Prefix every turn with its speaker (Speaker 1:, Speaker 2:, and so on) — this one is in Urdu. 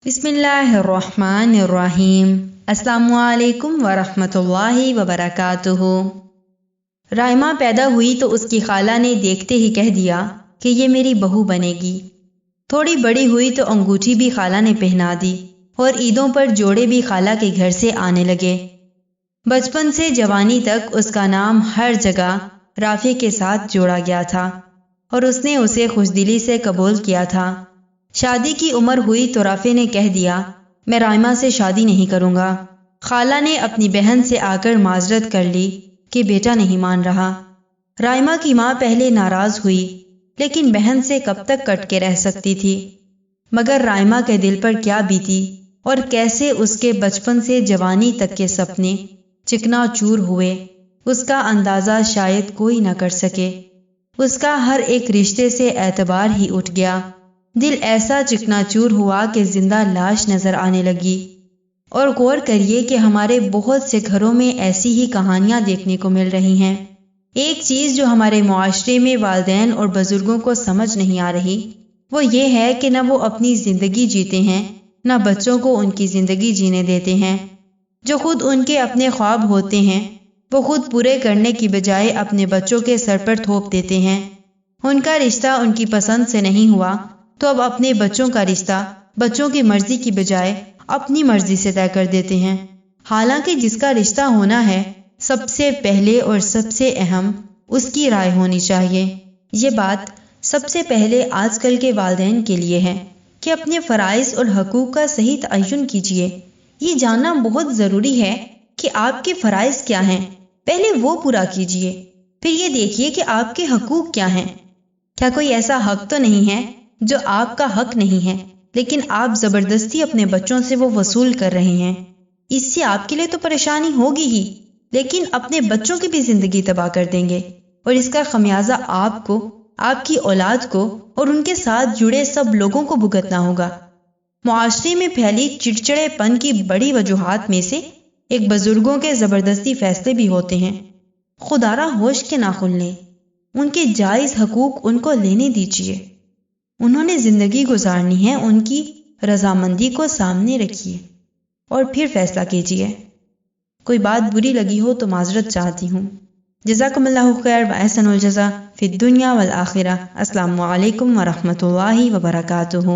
Speaker 1: بسم اللہ الرحمن الرحیم۔ السلام علیکم ورحمۃ اللہ وبرکاتہ۔ رائمہ پیدا ہوئی تو اس کی خالہ نے دیکھتے ہی کہہ دیا کہ یہ میری بہو بنے گی۔ تھوڑی بڑی ہوئی تو انگوٹھی بھی خالہ نے پہنا دی اور عیدوں پر جوڑے بھی خالہ کے گھر سے آنے لگے۔ بچپن سے جوانی تک اس کا نام ہر جگہ رافع کے ساتھ جوڑا گیا تھا اور اس نے اسے خوشدلی سے قبول کیا تھا۔ شادی کی عمر ہوئی تو رافع نے کہہ دیا میں رائمہ سے شادی نہیں کروں گا۔ خالہ نے اپنی بہن سے آ کر معذرت کر لی کہ بیٹا نہیں مان رہا۔ رائمہ کی ماں پہلے ناراض ہوئی لیکن بہن سے کب تک کٹ کے رہ سکتی تھی، مگر رائمہ کے دل پر کیا بیتی اور کیسے اس کے بچپن سے جوانی تک کے سپنے چکنا چور ہوئے، اس کا اندازہ شاید کوئی نہ کر سکے۔ اس کا ہر ایک رشتے سے اعتبار ہی اٹھ گیا، دل ایسا چکنا چور ہوا کہ زندہ لاش نظر آنے لگی۔ اور غور کریے کہ ہمارے بہت سے گھروں میں ایسی ہی کہانیاں دیکھنے کو مل رہی ہیں۔ ایک چیز جو ہمارے معاشرے میں والدین اور بزرگوں کو سمجھ نہیں آ رہی وہ یہ ہے کہ نہ وہ اپنی زندگی جیتے ہیں نہ بچوں کو ان کی زندگی جینے دیتے ہیں۔ جو خود ان کے اپنے خواب ہوتے ہیں وہ خود پورے کرنے کی بجائے اپنے بچوں کے سر پر تھوپ دیتے ہیں۔ ان کا رشتہ ان کی پسند سے نہیں ہوا تو اب اپنے بچوں کا رشتہ بچوں کی مرضی کی بجائے اپنی مرضی سے طے کر دیتے ہیں، حالانکہ جس کا رشتہ ہونا ہے سب سے پہلے اور سب سے اہم اس کی رائے ہونی چاہیے۔ یہ بات سب سے پہلے آج کل کے والدین کے لیے ہے کہ اپنے فرائض اور حقوق کا صحیح تعین کیجیے۔ یہ جاننا بہت ضروری ہے کہ آپ کے فرائض کیا ہیں، پہلے وہ پورا کیجیے، پھر یہ دیکھیے کہ آپ کے حقوق کیا ہیں۔ کیا کوئی ایسا حق تو نہیں ہے جو آپ کا حق نہیں ہے لیکن آپ زبردستی اپنے بچوں سے وہ وصول کر رہے ہیں؟ اس سے آپ کے لیے تو پریشانی ہوگی ہی لیکن اپنے بچوں کی بھی زندگی تباہ کر دیں گے اور اس کا خمیازہ آپ کو، آپ کی اولاد کو اور ان کے ساتھ جڑے سب لوگوں کو بھگتنا ہوگا۔ معاشرے میں پھیلی چڑچڑے پن کی بڑی وجوہات میں سے ایک بزرگوں کے زبردستی فیصلے بھی ہوتے ہیں۔ خدا را ہوش کے ناخن لیں، ان کے جائز حقوق ان کو لینے دیجیے۔ انہوں نے زندگی گزارنی ہے، ان کی رضامندی کو سامنے رکھیے اور پھر فیصلہ کیجیے۔ کوئی بات بری لگی ہو تو معذرت چاہتی ہوں۔ جزاکم اللہ خیر و احسن الجزا فی الدنیا والآخرہ۔ السلام علیکم ورحمۃ اللہ وبرکاتہ۔